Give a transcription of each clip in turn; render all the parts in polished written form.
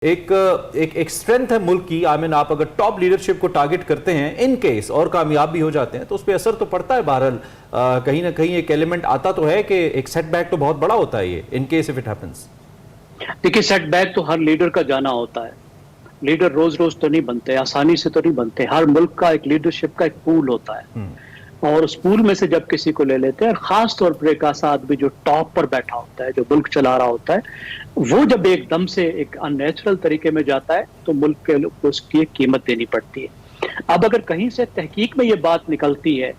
एक एक स्ट्रेंथ है मुल्क की। आई मीन, आप अगर टॉप लीडरशिप को टारगेट करते हैं इन केस और कामयाब भी हो जाते हैं तो उस पर असर तो पड़ता है। बहरहाल कहीं ना कहीं एक एलिमेंट आता तो है कि एक सेटबैक तो बहुत बड़ा होता है ये, in case if it happens. देखिए, सेटबैक तो हर लीडर का जाना होता है। लीडर रोज रोज तो नहीं बनते, आसानी से तो नहीं बनते। हर मुल्क का एक लीडरशिप का एक पूल होता है और उस पूल में से जब किसी को ले लेते हैं, और खास तौर पर एक ऐसा आदमी जो टॉप पर बैठा होता है, जो मुल्क चला रहा होता है, वो जब एकदम से एक अननेचुरल तरीके में जाता है तो मुल्क के लोग को उसकी एक कीमत देनी पड़ती है। अब अगर कहीं से तहकीक में ये बात निकलती है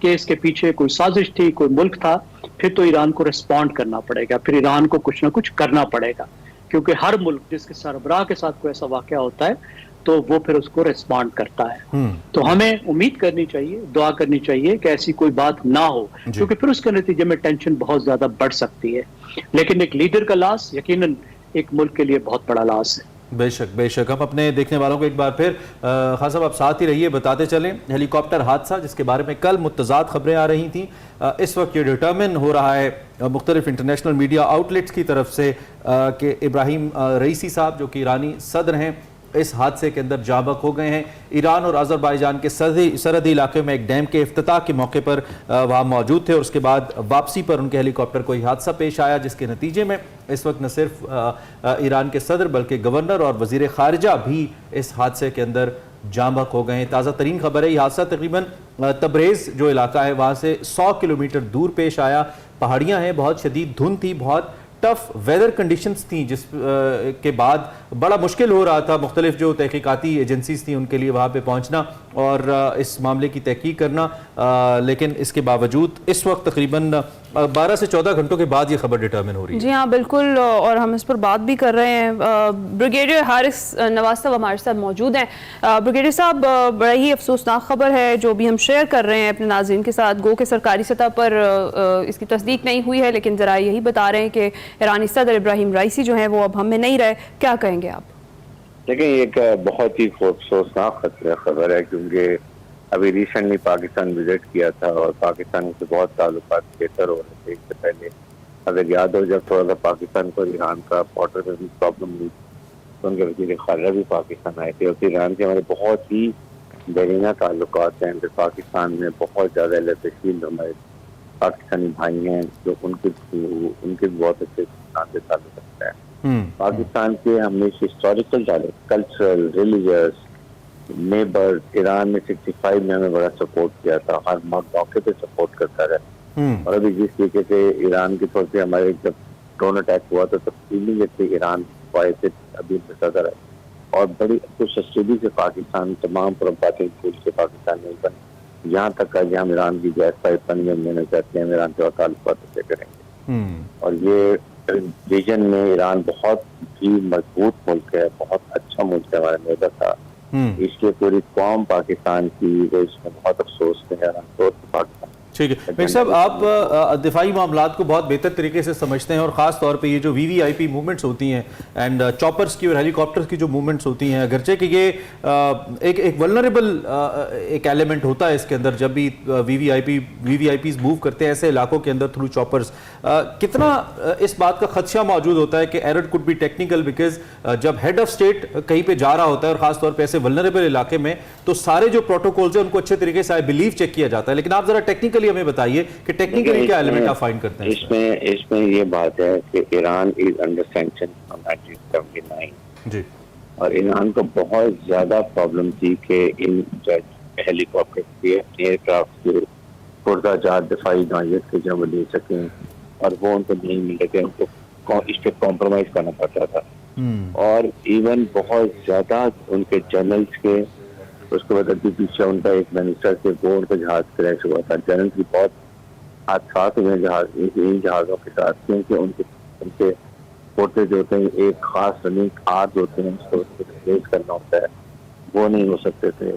कि इसके पीछे कोई साजिश थी, कोई मुल्क था, फिर तो ईरान को रिस्पॉन्ड करना पड़ेगा, फिर ईरान को कुछ ना कुछ करना पड़ेगा, क्योंकि हर मुल्क जिसके सरबराह के साथ कोई ऐसा वाकया होता है तो वो फिर उसको रिस्पॉन्ड करता है। तो हमें उम्मीद करनी चाहिए, दुआ करनी चाहिए कि ऐसी कोई बात ना हो, क्योंकि फिर उसके नतीजे में टेंशन बहुत ज्यादा बढ़ सकती है। लेकिन एक लीडर का लॉस यकीनन एक मुल्क के लिए बहुत बड़ा लॉस है। बेशक बेशक। हम अपने देखने वालों को एक बार फिर खान साहब आप साथ ही रहिए, बताते चलें हेलीकॉप्टर हादसा जिसके बारे में कल मुतज़ाद खबरें आ रही थी, इस वक्त ये डिटर्मिन हो रहा है मुख्तलिफ इंटरनेशनल मीडिया आउटलेट्स की तरफ से कि इब्राहिम रईसी साहब जो कि ईरानी सदर हैं इस हादसे के अंदर जाबक हो गए हैं। ईरान और अज़रबैजान के सरहदी इलाके में एक डैम के इफ्तिताह के मौके पर वहाँ मौजूद थे और उसके बाद वापसी पर उनके हेलीकॉप्टर को हादसा पेश आया, जिसके नतीजे में इस वक्त न सिर्फ ईरान के सदर बल्कि गवर्नर और वज़ीर ख़ारिजा भी इस हादसे के अंदर जाबक हो गए हैं। ताज़ा तरीन खबर है, ये हादसा तकरीबन तब्रेज़ जो इलाका है वहाँ से 100 किलोमीटर दूर पेश आया। पहाड़ियाँ हैं, बहुत शदीद धुंध थी, बहुत टफ वेदर कंडीशंस थी, जिस के बाद बड़ा मुश्किल हो रहा था मुख्तलिफ जो तहकीकाती एजेंसीज थी उनके लिए वहाँ पे पहुँचना और इस मामले की तहकीक करना। लेकिन इसके बावजूद इस वक्त तकरीबन 12 से 14 घंटों के बाद ये खबर डिटर्मिन हो रही है। जी हाँ, बिल्कुल, और हम इस पर बात भी कर रहे हैं। ब्रिगेडियर हारिस नवाज साहब हमारे साथ मौजूद हैं। ब्रिगेडियर साहब, बड़ा ही अफसोसनाक खबर है जो भी हम शेयर कर रहे हैं अपने नाज़रीन के साथ। गो के सरकारी सतह पर इसकी तस्दीक नहीं हुई है, लेकिन ज़रा यही बता रहे हैं कि ईरानी सदर इब्राहिम राइसी जो हैं वो अब हम में नहीं रहे। क्या कहेंगे आप? देखिए, एक बहुत ही अफसोसनाक खबर है, क्योंकि अभी रिसेंटली पाकिस्तान विजिट किया था और पाकिस्तान से बहुत ताल्लुकात बेहतर हो रहे थे। इससे पहले अगर याद हो, जब थोड़ा सा पाकिस्तान को ईरान का बॉर्डर में भी प्रॉब्लम हुई तो उनके वज़ीर ख़ारिजा भी पाकिस्तान आए थे और ईरान के हमारे बहुत ही बेरीना ताल्लुकात हैं। तो पाकिस्तान में बहुत ज़्यादा लतशील हमारे पाकिस्तानी भाई हैं जो उनके बहुत अच्छे से ताल्लुक रखता है। पाकिस्तान के हमेशा हिस्टोरिकल ताल्लुक, कल्चरल, रिलीजियस, नेबर, ईरान ने 65 में हमें बड़ा सपोर्ट किया था, हर मौके पे सपोर्ट करता रहा। और अभी जिस तरीके से ईरान की तरफ से हमारे जब ड्रोन अटैक हुआ तो तब ईरान से अभी सदर है और बड़ी खुशहसीबी से पाकिस्तान तमाम बातें भूल के पाकिस्तान में यहाँ तक का हम ईरान की गैस पाइपलाइन में लेना चाहते हैं, ईरान के ताल्लुकात से करेंगे। और ये रीजन में ईरान बहुत ही मजबूत मुल्क है, बहुत अच्छा मुल्क है, हमारा नेबर था। इसलिए पूरी कौम पाकिस्तान की वो इसमें बहुत अफसोस है। पाकिस्तान ठीक है भाई साहब, आप दिफाई मामलात को बहुत बेहतर तरीके से समझते हैं और ख़ास तौर पे ये जो वीवीआईपी मूवमेंट्स होती हैं एंड चॉपर्स की और हेलीकॉप्टर्स की जो मूवमेंट्स होती हैं, अगरचे कि ये एक वल्नरेबल एक एलिमेंट होता है इसके अंदर जब भी वीवीआईपीज़ मूव करते हैं ऐसे इलाकों के अंदर थ्रू चॉपर्स, कितना इस बात का खदशा मौजूद होता है कि error could be technical, because जब हेड ऑफ स्टेट कहीं पर जा रहा होता है और ख़ास तौर पर ऐसे वल्नरेबल इलाके में तो सारे जो प्रोटोकॉल्स हैं उनको अच्छे तरीके से आई बिलीव चेक किया जाता है। लेकिन आप ज़रा टेक्निकली हमें बताइए कि टेक्निकली क्या एलिमेंट आप फाइंड करते हैं इसमें ये बात है कि Iran is under sanction from 1979 जी, और ईरान को बहुत ज्यादा प्रॉब्लम थी कि इन हेलीकॉप्टर के एयरक्राफ्ट के पुरज़ात दिफाई नौइयत के जो ले सकें और वो उनको नहीं मिले थे, उनको इस पर कॉम्प्रोमाइज करना पड़ता था। और इवन बहुत ज्यादा उनके जनरल्स के, उसके बाद अभी पीछे उनका एक मिनिस्टर थे, वो उनका जहाज क्रैश हुआ था। जनरल की बहुत हादसात हुए इन जहाज़ों के साथ, क्योंकि उनके पोते जो होते हैं एक खास रनिंग आर्ज होते हैं, उसको रिप्लेस करना होता है, वो नहीं हो सकते थे।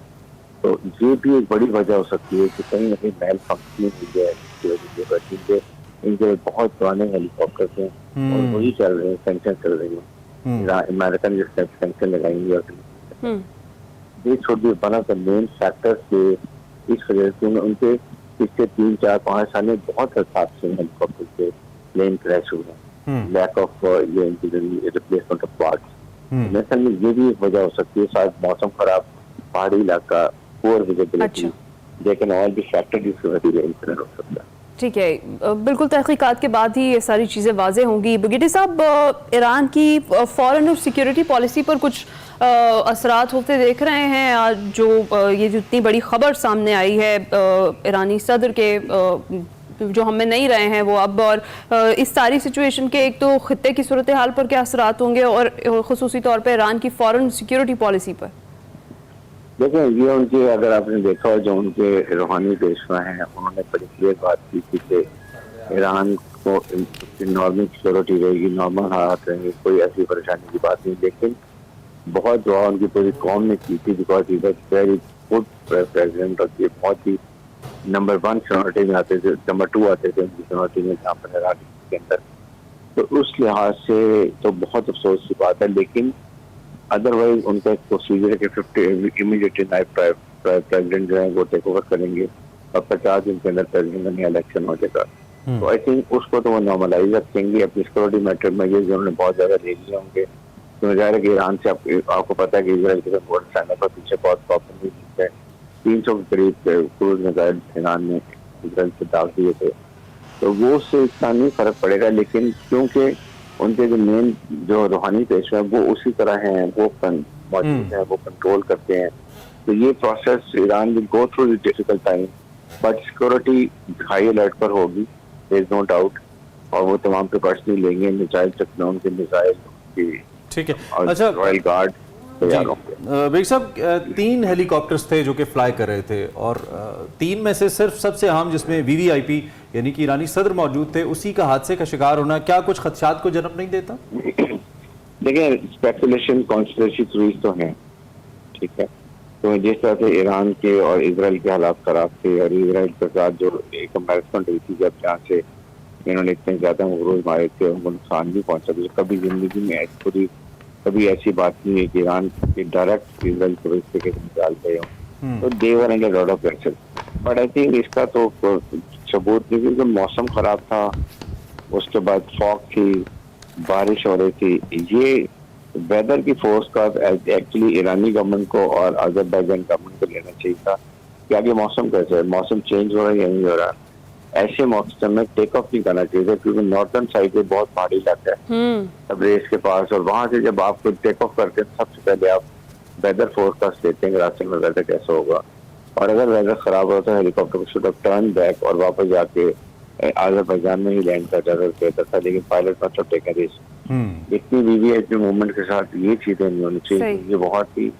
तो ये भी एक बड़ी वजह हो सकती है कि कहीं ना कहीं मेल फंक्शनिंग हुई है। इनके बहुत पुराने हेलीकॉप्टर हैं और वही चल रहे हैं, सेंक्शन चल रही है, अमेरिकन जो सेंक्शन लगाएंगे और This should be one of the main factors के इस वजह से उनके पिछले 3, 4, 5 साल में बहुत हादसे हेलीकॉप्टर से प्लेन क्रैश हुए हैं। लैक ऑफ ये रिप्लेसमेंट ऑफ पार्ट्स असल में ये भी एक वजह हो सकती है, शायद मौसम खराब, पहाड़ी इलाका, पुअर विजिबिलिटी, लेकिन और भी फैक्टर जिसकी वजह से इंसिडेंट हो सकता है। ठीक है, बिल्कुल तहकीकात के बाद ही ये सारी चीज़ें वाज़ेह होंगी। ब्रिगेडियर साहब, ईरान की फॉरेन और सिक्योरिटी पॉलिसी पर कुछ असरात होते देख रहे हैं आज, जो ये जो इतनी बड़ी खबर सामने आई है ईरानी सदर के जो हमें नहीं रहे हैं वो अब, और इस सारी सिचुएशन के एक तो खित्ते की सूरत हाल पर क्या असरात होंगे और खुसूसी तौर पर ईरान की फॉरेन सिक्योरिटी पॉलिसी पर? देखिए, ये उनके, अगर आपने देखा हो, जो उनके रूहानी पेशवा हैं, उन्होंने बड़ी क्लियर बात की थी कि ईरान को नॉर्मल सिक्योरिटी रहेगी, नॉर्मल हालात रहेंगे, कोई ऐसी परेशानी की बात नहीं। लेकिन बहुत दुआ उनकी पूरी कौम ने की थी, because he was very good president, और ये बहुत ही नंबर 1 सिक्योरिटी में आते थे, नंबर 2 आते थे उनकी सिक्योरिटी में जहाँ पर ईरान के अंदर। तो उस लिहाज से तो बहुत अफसोस की बात है, लेकिन अदरवाइज उनका एक प्रोसीजर है कि 50 इमीडिएटली नाइब प्रेसिडेंट जो है वो टेक ओवर करेंगे और 50 दिन के अंदर प्रेसिडेंट का नया इलेक्शन हो जाएगा। तो आई थिंक उसको तो वो नॉर्मलाइज रखेंगे। अपनी सिक्योरिटी मैटर में ये जो उन्होंने बहुत ज्यादा ले लिए होंगे, तो जाहिर है कि ईरान से आपको पता है कि इसराइल के साथ चाइना पर पीछे बहुत प्रॉब्लम हुई है। 300 के करीब क्रूज मिसाइल ईरान ने इसराइल से दाग दिए थे, तो वो उससे इतना नहीं फर्क पड़ेगा। लेकिन क्योंकि उनके जो मेन जो रूहानी पेशवा है वो उसी तरह हैं, वो मौजूद हैं, वो कंट्रोल करते हैं, तो ये process Iran will go through difficult time, but security high alert पर होगी, देयर इज नो डाउट, और वो तमाम प्रिकॉशंस लेंगे, मिसाइल तक उनके मिसाइल की। ठीक है, अच्छा, रॉयल गार्ड तैयार होंगे। बेग साहब, 3 हेलीकॉप्टर्स थे जो कि फ्लाई कर रहे थे, और 3 में से सिर्फ सबसे अहम, जिसमें वीवीआईपी यानी कि ईरानी सदर मौजूद थे, उसी का हादसे का शिकार होना क्या कुछ खदशात को जन्म नहीं देता? देखिए, स्पेकुलेशन, कॉन्स्पिरेसी थ्योरीज तो हैं, ठीक है। तो जिस तरह से ईरान के और इसराइल के हालात खराब थे, और इसराइल के साथ जो एक अमेरिकन हुई थी, जब जहाँ से इन्होंने इतने ज्यादा मगरूज मारे थे, उनको नुकसान भी पहुंचा। तो कभी जिंदगी में पूरी कभी ऐसी बात नहीं है कि ईरान के डायरेक्ट इसराइल को इस तरीके से निकाल गए हो, तो they were under lot of pressure. But I think इसका तो सबूत नहीं, क्योंकि मौसम खराब था, उसके बाद फॉग थी, बारिश हो रही थी। ये वेदर की फोर्स का एक्चुअली ईरानी गवर्नमेंट को और अजरबैजान गवर्नमेंट को लेना चाहिए था कि आगे मौसम कैसे है, मौसम चेंज हो रहा है या नहीं हो रहा। ऐसे मौसम में टेक ऑफ नहीं करना चाहिए, क्योंकि नॉर्थर्न साइड पे बहुत पहाड़ी इलाका है तबरेज के पास, और वहां से जब आप टेक ऑफ करते हैं सबसे पहले आप वेदर फोरकास्ट देते हैं, रास्ते में वेदर कैसा होगा, और अगर वेदर खराब हो तो हेलीकॉप्टर को शुड ऑफ टर्न बैक और वापस जाके अजरबैजान में ही लैंड कर जाता बेहतर था। लेकिन पायलट मतलब टेकन रिस्क, इतनी वीवीआईपी मूवमेंट के साथ ये चीजें नहीं होनी चाहिए। ये बहुत ही,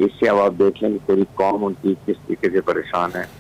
इससे अब आप देख लें कि पूरी कौम उनकी किस तरीके से परेशान है।